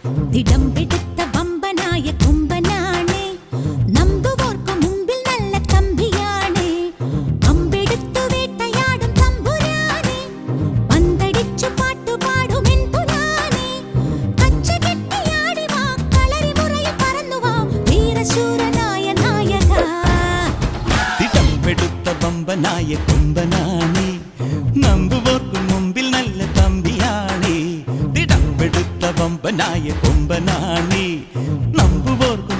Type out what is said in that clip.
തിടമ്പെടുത്ത വമ്പനായ കൊമ്പനാണ്, നമ്പുവോർക്കു മുമ്പിൽ നല്ല തമ്പിയാണ്. അമ്പെടുത്തു വേട്ടയാടും തമ്പുരാനെ, പന്തടിച്ചു പാട്ടുപാടും എൻ പുരാനെ. കച്ചകെട്ടിയാടി വാ, കളരിമുറയിൽ പറന്നു വാ, വീരശൂരനായ നായക. തിടമ്പെടുത്ത വമ്പനായ കൊമ്പനാണ്, നമ്പുവോർക്കു മുമ്പിൽ നല്ല തമ്പിയാണ്. തിടമ്പെടുത്ത വമ്പനായ കൊമ്പനാണ്, നമ്പുവോർക്കു